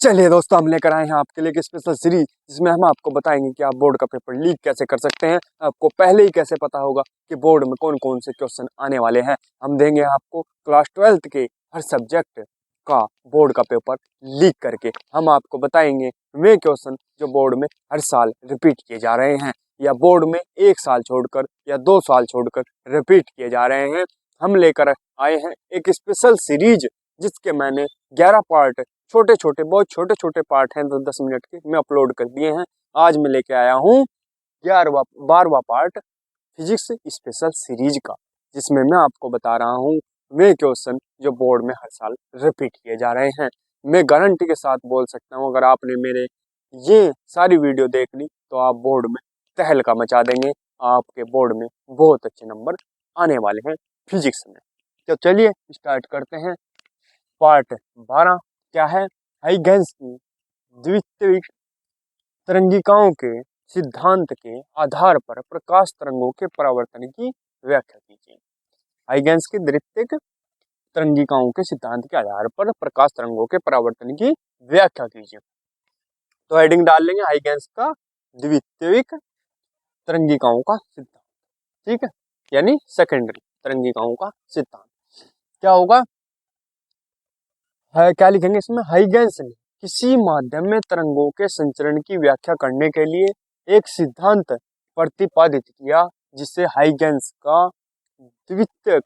चलिए दोस्तों, हम लेकर आए हैं आपके लिए एक स्पेशल सीरीज जिसमें हम आपको बताएंगे कि आप बोर्ड का पेपर लीक कैसे कर सकते हैं। आपको पहले ही कैसे पता होगा कि बोर्ड में कौन कौन से क्वेश्चन आने वाले हैं। हम देंगे आपको क्लास 12th के हर सब्जेक्ट का बोर्ड का पेपर लीक करके। हम आपको बताएंगे वे क्वेश्चन जो बोर्ड में हर साल रिपीट किए जा रहे हैं, या बोर्ड में 1 साल छोड़कर या 2 साल छोड़कर रिपीट किए जा रहे हैं। हम लेकर आए हैं एक स्पेशल सीरीज जिसके मैंने 11 पार्ट, छोटे छोटे, बहुत छोटे छोटे पार्ट हैं, 10-10 मिनट के, मैं अपलोड कर दिए हैं। आज मैं लेके आया हूँ 12वां पार्ट फिजिक्स स्पेशल सीरीज का, जिसमें मैं आपको बता रहा हूँ वे क्वेश्चन जो बोर्ड में हर साल रिपीट किए जा रहे हैं। मैं गारंटी के साथ बोल सकता हूँ, अगर आपने मेरे ये सारी वीडियो देख ली तो आप बोर्ड में तहलका मचा देंगे। आपके बोर्ड में बहुत अच्छे नंबर आने वाले हैं फिजिक्स में। तो चलिए स्टार्ट करते हैं। पार्ट 12 क्या है? हाइगेंस की द्वितीयक तरंगिकाओं के सिद्धांत के आधार पर प्रकाश तरंगों के परावर्तन की व्याख्या कीजिए। हाइगेंस की द्वितीयक तरंगिकाओं के सिद्धांत के आधार पर प्रकाश तरंगों के परावर्तन की व्याख्या कीजिए। तो हेडिंग डाल लेंगे हाइगेंस का द्वितीयक तरंगिकाओं का सिद्धांत, ठीक है, यानी सेकेंडरी तरंगिकाओं का सिद्धांत। क्या होगा है, क्या लिखेंगे इसमें? हाइगेंस ने किसी माध्यम में तरंगों के संचरण की व्याख्या करने के लिए एक सिद्धांत प्रतिपादित किया, जिसे हाइगेंस का द्वितीयक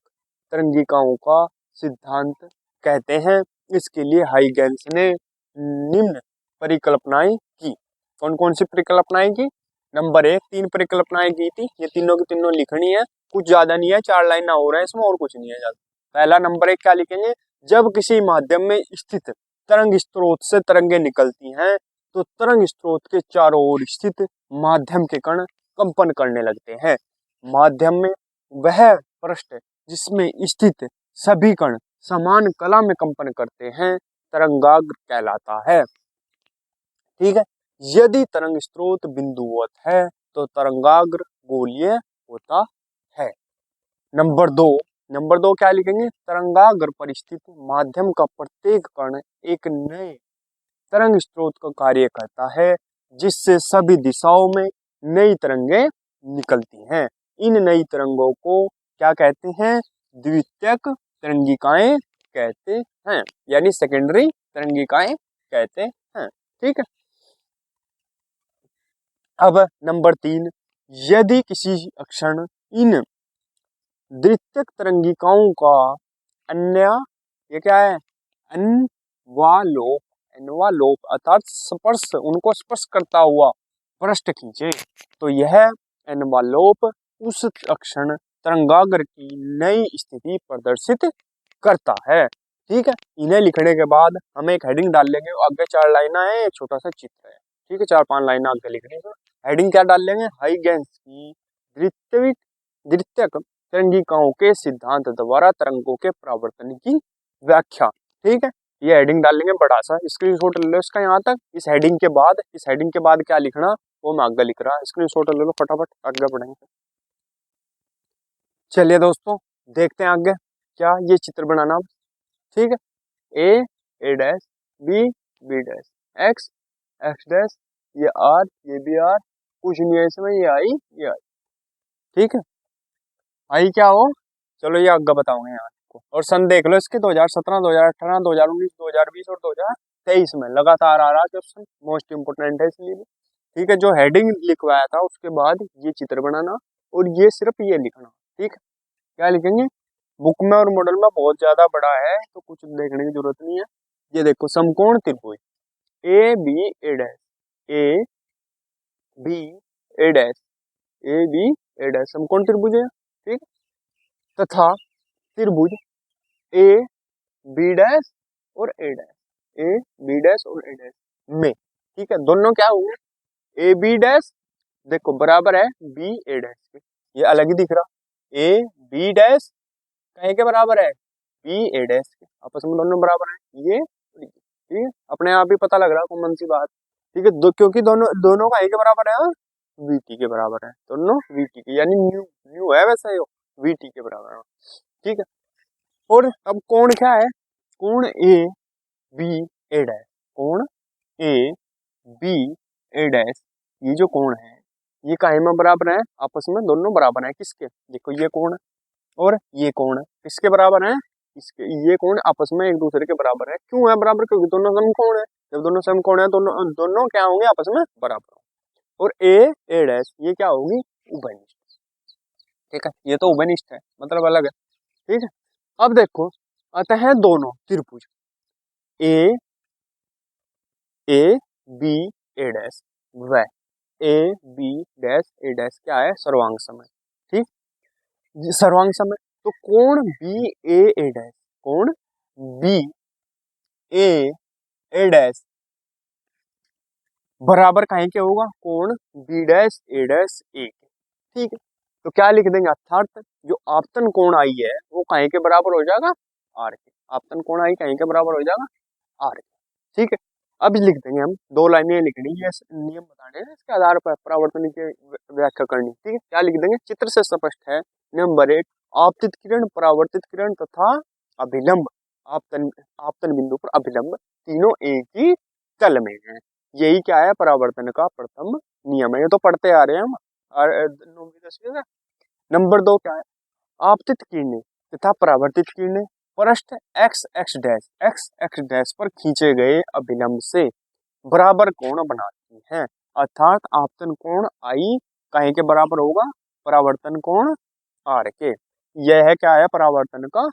तरंगिकाओं का सिद्धांत कहते हैं। इसके लिए हाइगेंस ने निम्न परिकल्पनाएं की। कौन कौन सी परिकल्पनाएं की? नंबर 1, 3 परिकल्पनाएं की थी। ये तीनों की तीनों लिखनी है, कुछ ज्यादा नहीं है, 4 लाइन ना हो रहा है इसमें, और कुछ नहीं है ज्यादा। पहला नंबर 1 क्या लिखेंगे? जब किसी माध्यम में स्थित तरंग स्रोत से तरंगे निकलती हैं तो तरंग स्रोत के चारों ओर स्थित माध्यम के कण कंपन करने लगते हैं। माध्यम में वह पृष्ठ जिसमें स्थित सभी कण समान कला में कंपन करते हैं तरंगाग्र कहलाता है, ठीक है। यदि तरंग स्रोत बिंदुवत है तो तरंगाग्र गोलीय होता है। नंबर दो क्या लिखेंगे? तरंगाग्र पर स्थित माध्यम का प्रत्येक कण एक नए तरंग स्रोत का कार्य करता है, जिससे सभी दिशाओं में नई तरंगे निकलती हैं। इन नई तरंगों को क्या कहते हैं? द्वितीयक तरंगिकाएं कहते हैं, यानी सेकेंडरी तरंगिकाएं कहते हैं, ठीक है। अब नंबर 3, यदि किसी क्षण इन द्वितीयक तरंगिकाओं का अन्य, ये क्या है? अन्वालोप, एनवालोप अर्थात स्पर्श, उनको स्पर्श करता हुआ पृष्ठ खींचे तो यह एनवालोप उस क्षण तरंगाग्र की नई स्थिति प्रदर्शित करता है, ठीक है। इन्हें लिखने के बाद हम एक हेडिंग डाल लेंगे। आगे 4 लाइना है, एक छोटा सा चित्र है, ठीक है, 4-5 लाइना आगे लिखनी है। हेडिंग क्या डाल लेंगे? हाइगेंस की द्वितीयक तरंगिकाओं के सिद्धांत द्वारा तरंगों के परावर्तन की व्याख्या, ठीक है। ये हेडिंग डाल लेंगे बड़ा सा, स्क्रीनशॉट ले लो इसका यहाँ तक। इस हेडिंग के बाद क्या लिखना वो मैं आगे लिख रहा, स्क्रीनशॉट ले लो फटाफट, आगे बढ़ेंगे। चलिए दोस्तों देखते हैं आगे क्या। ये चित्र बनाना, ठीक है। A dash, B dash, X dash, ये आर, ये भी आर, कुछ नहीं है इसमें, ये आई, ये आई, ठीक है। आई क्या हो, चलो ये आगे बताऊंगे यहाँ को। और सन देख लो इसके, 2017, 2018, 2019, 2020 और 2023 में लगातार आ रहा क्वेश्चन, मोस्ट इंपोर्टेंट है इसलिए, ठीक है। जो हेडिंग लिखवाया था उसके बाद ये चित्र बनाना, और ये सिर्फ ये लिखना, ठीक है। क्या लिखेंगे? बुक में और मॉडल में बहुत ज्यादा बड़ा है तो कुछ देखने की जरूरत नहीं है। ये देखो, समकोण त्रिभुज A B A dash, A B A dash, A B A dash समकोण त्रिभुज है, ठीक। तथा त्रिभुज ए बी डैश और ए डैश, ए बी डैश और ए डैश में, ठीक है, दोनों क्या हुए? ए बी डैश देखो बराबर है बी ए डैश के, ये अलग ही दिख रहा। ए बी डैश कहीं के बराबर है? बी ए डैश के, आपस में दोनों बराबर है, ये ठीक है, अपने आप ही पता लग रहा है कौन सी बात, ठीक है। क्योंकि दोनों दोनों का एक के बराबर है, वी टी के बराबर है, दोनों वी टी के, यानी न्यू न्यू है वैसे यो वी टी के बराबर है, ठीक है। और अब कोण क्या है? कोण ए बी ए डैश, कोण ए बी ए डैश, ये जो कोण है ये काहे में बराबर है, आपस में दोनों बराबर है। किसके, देखो ये कोण और ये कोण किसके बराबर है, इसके, ये कोण आपस में एक दूसरे के बराबर है। क्यों है बराबर, क्योंकि दोनों समकोण है। जब दोनों समकोण है दोनों दोनों क्या होंगे, आपस में बराबर। और ए ए डैश ये क्या होगी, उभयनिष्ठ। ठीक है, ये तो उभयनिष्ठ है, मतलब अलग है। ठीक है, अब देखो अतः है दोनों त्रिभुज ए ए बी ए डैश व A B dash A dash क्या है, सर्वांग समय। ठीक, सर्वांग समय, तो कोण बी ए ए डैश, कोण बी ए ए डैश बराबर कहीं के होगा, कोण B dash A dash A के। ठीक है, तो क्या लिख देंगे, अर्थात जो आपतन कोण आई है वो कहीं के बराबर हो जाएगा, आर के। आपतन कोण आई कहीं के बराबर हो जाएगा, आर के। ठीक है, अब लिख देंगे हम, दो लाइनें लिखनी है, नियम बताने हैं, इसके आधार पर परावर्तन की व्याख्या करनी। ठीक है, क्या लिख देंगे, चित्र से स्पष्ट है। नंबर 1, आपतित किरण, परावर्तित किरण तथा अभिलंब, आपतन आपतन बिंदु पर अभिलंब तीनों एक ही तल में है। यही क्या है, परावर्तन का प्रथम नियम है। ये तो पढ़ते आ रहे हैं हम और 9वीं 10वीं में। नंबर 2 क्या है, आपतित किरणें तथा परावर्तित किरणें पृष्ठ x x dash x x dash पर खींचे गए अभिलंब से बराबर कोण बनाती हैं। अर्थात आपतन कोण आई कहीं के बराबर होगा, परावर्तन कोण आर के। यह है क्या है, परावर्तन का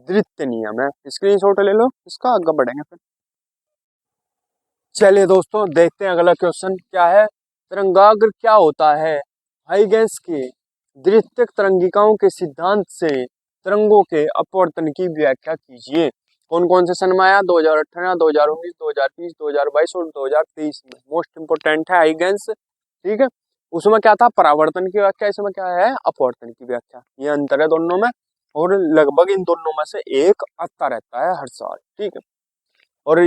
द्वितीय नियम है। स्क्रीनशॉट ले लो, इसका आगे बढ़ेंगे फिर। चलिए दोस्तों देखते हैं अगला क्वेश्चन क्या है। तरंगाग्र क्या होता है, हाइगेंस के द्वितीयक तरंगिकाओं के सिद्धांत से तरंगों के अपवर्तन की व्याख्या कीजिए। कौन कौन से सन में आया, 2018, 2019, 2020, 2022 और 2023 में। मोस्ट इंपोर्टेंट है हाइगेंस। ठीक है, उसमें क्या था, परावर्तन की व्याख्या, इसमें क्या है, अपवर्तन की व्याख्या। ये अंतर है दोनों में, और लगभग इन दोनों में से एक आता रहता है हर साल। ठीक है, और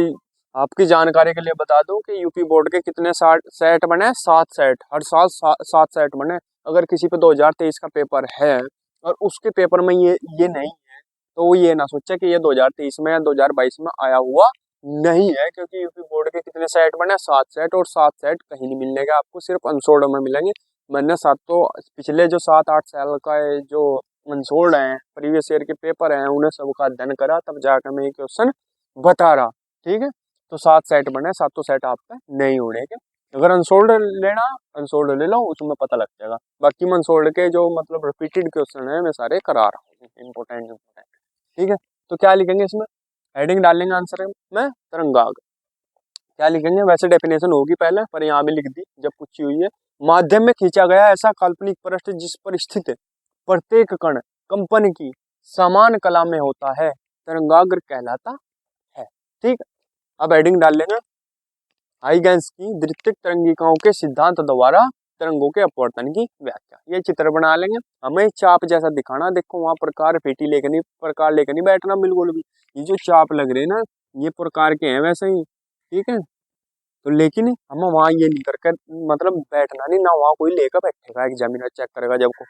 आपकी जानकारी के लिए बता दूं कि यूपी बोर्ड के कितने सेट बने, 7 सेट, हर साल 7 सेट बने। अगर किसी पे 2023 का पेपर है और उसके पेपर में ये नहीं है, तो वो ये ना सोचे कि ये 2023 में या 2022 में आया हुआ नहीं है, क्योंकि यूपी बोर्ड के कितने सेट बने, 7 सेट, और 7 सेट कहीं नहीं मिलने का आपको, सिर्फ अनसोल्ड में मिलेंगे। मैंने सात तो पिछले जो 7-8 साल का जो अनसोल्ड है, प्रीवियस ईयर के पेपर हैं, उन्हें सबका अध्ययन करा, तब जाकर मैं ये क्वेश्चन बता रहा। ठीक है, तो 7 सेट बने, 7 सेट आप पे नहीं उड़ेंगे। अगर अनसोल्ड लेना, अनसोल्ड ले लो, उसमें पता लग जाएगा। बाकी मैं अनसोल्ड के जो मतलब रिपीटेड क्वेश्चन है मैं सारे करा रहा हूँ, इंपोर्टेंट। ठीक है, तो क्या लिखेंगे इसमें, हेडिंग डालेंगे आंसर में तरंगाग्र। क्या लिखेंगे, वैसे डेफिनेशन होगी पहले, पर यहाँ भी लिख दी जब पूछी हुई है। माध्यम में खींचा गया ऐसा काल्पनिक पृष्ठ जिस पर स्थित प्रत्येक कण कंपन की समान कला में होता है, तरंगाग्र कहलाता है। ठीक है, अब हेडिंग डाल लेंगे, हाइगेंस की द्वितीयक तरंगिकाओं के सिद्धांत द्वारा तरंगों के अपवर्तन की व्याख्या। ये चित्र बना लेंगे, हमें चाप जैसा दिखाना, देखो वहां प्रकार पेटी लेकर नहीं, प्रकार लेकर नहीं बैठना बिल्कुल भी। ये जो चाप लग रहे हैं ना, ये प्रकार के हैं वैसे ही। ठीक है, तो लेकिन हम वहाँ ये नहीं करके मतलब बैठना नहीं ना, वहाँ कोई लेकर बैठेगा एग्जामिनर चेक करेगा जब को,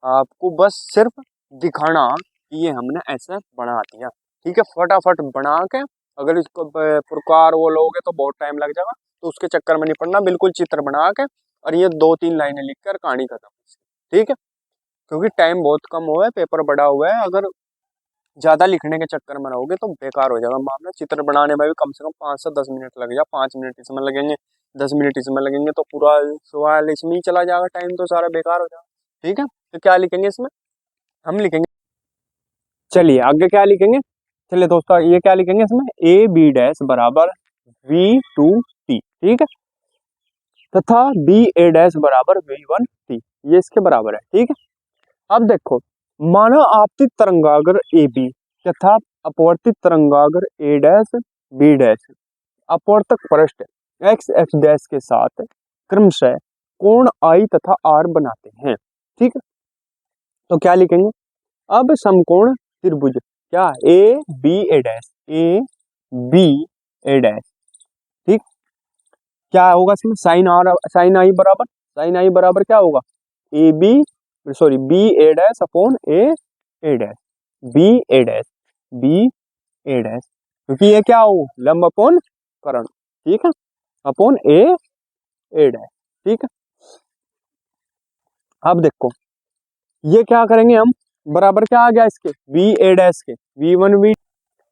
आपको बस सिर्फ दिखाना कि ये हमने ऐसा बना दिया। ठीक है, फटाफट बना के, अगर इसको प्रकार वो लोगे तो बहुत टाइम लग जाएगा, तो उसके चक्कर में नहीं पड़ना, बिल्कुल चित्र बना के और ये 2-3 लाइनें लिख कर कहानी खत्म। ठीक है, क्योंकि टाइम बहुत कम हुआ है, पेपर बड़ा हुआ है, अगर ज्यादा लिखने के चक्कर में रहोगे तो बेकार हो जाएगा मामला। चित्र बनाने में भी कम से कम 5 से 10 मिनट लग जाए, 5 मिनट इसमें लगेंगे, 10 मिनट इसमें लगेंगे, तो पूरा सवाल इसमें ही चला जाएगा, टाइम तो सारा बेकार हो जाएगा। ठीक है, तो क्या लिखेंगे इसमें, हम लिखेंगे, चलिए आगे क्या लिखेंगे, चलिए दोस्तों ये क्या लिखेंगे इसमें, ए बी डैश बराबर V2T। ठीक है, तथा बी ए डैश बराबर V1T, ये इसके बराबर है। ठीक है, अब देखो, माना आपतित तरंगाग्र ए बी तथा अपवर्तित तरंगाग्र ए डैश बी डैश अपवर्तक पृष्ठ एक्स एक्स डैश के साथ क्रमशः कोण आई तथा आर बनाते हैं। ठीक है, तो क्या लिखेंगे, अब समकोण त्रिभुज क्या, A B A dash, A B A dash. ठीक, क्या होगा इसमें, साइन आर, साइन आई बराबर क्या होगा, A B, sorry B A dash upon A A dash, B A dash, B A dash, क्योंकि ये क्या हो, लंब अपॉन कर्ण। ठीक है, अपॉन ए डैश, ठीक है। अब देखो ये क्या करेंगे हम, बराबर क्या आ गया इसके वी ए डैश के, V1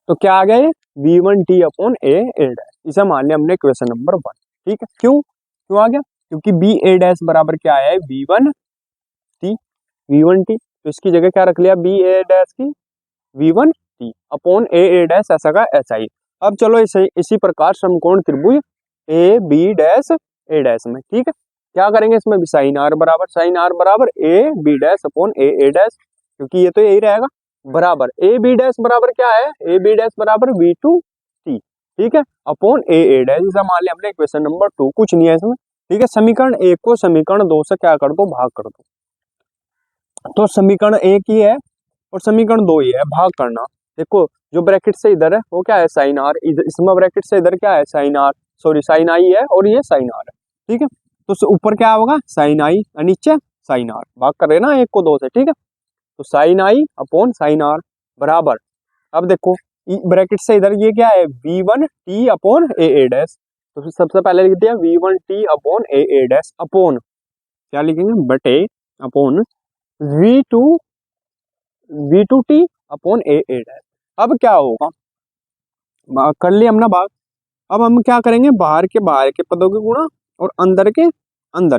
तो क्या आ गया ये V1T अपॉन ए डैश, इसे मान लिया हमने इक्वेशन नंबर 1, ठीक है। क्यों क्यों आ गया, क्योंकि बी ए डैश बराबर क्या है V1T, तो इसकी जगह क्या रख लिया बी ए डैश की V1T अपॉन ए डैश ऐसा का ऐसा ही। अब चलो इसी प्रकार समकोण त्रिभुज A B dash A dash में, ठीक है, क्या करेंगे इसमें भी साइन आर बराबर A B dash upon A dash, क्योंकि ये तो यही रहेगा, बराबर ए बी डैश बराबर क्या है, ए बी डैश बराबर V2T, ठीक है, अपॉन ए डैश, इसे मान लिया हमने इक्वेशन नंबर 2, कुछ नहीं है इसमें, ठीक है। समीकरण 1 को समीकरण 2 से क्या कर दो, भाग कर दो, तो समीकरण 1 ही है और समीकरण 2 ही है, भाग करना। देखो जो ब्रैकेट से इधर है वो क्या है साइन आर, इसमें ब्रैकेट से इधर क्या है साइन आर, सॉरी साइन आई है और ये साइन आर है, ठीक है। तो ऊपर क्या होगा साइन आई और नीचे साइन आर, भाग कर रहे ना 1 को 2 से, ठीक है। तो sine I upon sine R बराबर, अब देखो ब्रैकेट से इधर ये क्या है V1T अपॉन ए डैश, तो सबसे पहले लिख दिया V1T upon A dash upon क्या लिखेंगे बटे upon V2T upon A dash. अब क्या होगा, कर लिया हमने भाग, अब हम क्या करेंगे बाहर के पदों की गुणा और अंदर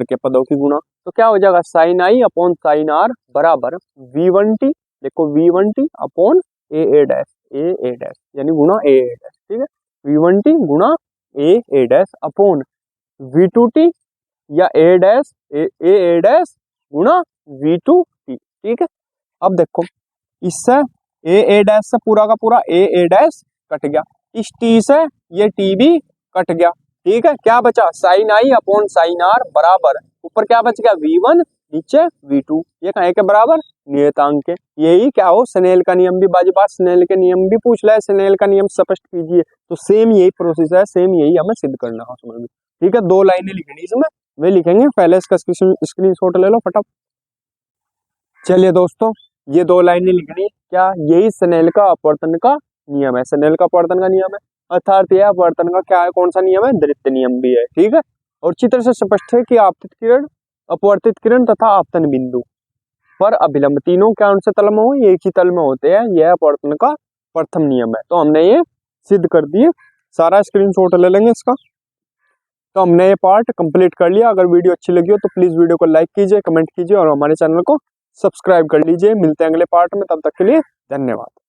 के पदों की गुणा, तो क्या हो जाएगा sine I upon sine R बराबर V1T, देखो V1T अपॉन ए डैश यानी गुणा ए डैश, ठीक है, V1T गुणा ए डैश अपॉन V2T या ए डैश गुणा V2T, ठीक है। अब देखो इससे ए डैश से पूरा का पूरा ए डैश कट गया, इस टी से ये टी भी कट गया, ठीक है। क्या बचा sine I upon sine R बराबर, ऊपर क्या बच गया V1 नीचे V2, ये कहे के बराबर नियतांक के, यही क्या हो स्नेल का नियम भी बाजीबात, स्नेल के नियम भी पूछ ले, स्नेल का नियम स्पष्ट कीजिए, तो सेम यही प्रोसेस है, सेम यही हमें सिद्ध करना है उसमें भी, ठीक है। 2 लाइनें लिखनी इसमें, वे लिखेंगे, पहले इसका स्क्रीनशॉट ले लो फटाफट। चलिए दोस्तों ये 2 लाइनें लिखनी, क्या यही स्नेल का अपवर्तन का नियम है, स्नेल का अपवर्तन का नियम है, अर्थात यह अपवर्तन का क्या है, कौन सा नियम है, द्वितीय नियम भी है, ठीक है। और चित्र से स्पष्ट है कि आपतित किरण अपवर्तित किरण तथा आपतन बिंदु पर अभिलंब तीनों क्या उनसे तल में हो, एक ही तल में होते हैं, यह अपवर्तन का प्रथम नियम है, तो हमने ये सिद्ध कर दिए, सारा स्क्रीनशॉट ले लेंगे इसका। तो हमने ये पार्ट कंप्लीट कर लिया, अगर वीडियो अच्छी लगी हो तो प्लीज वीडियो को लाइक कीजिए, कमेंट कीजिए और हमारे चैनल को सब्सक्राइब कर लीजिए। मिलते हैं अगले पार्ट में, तब तक के लिए धन्यवाद।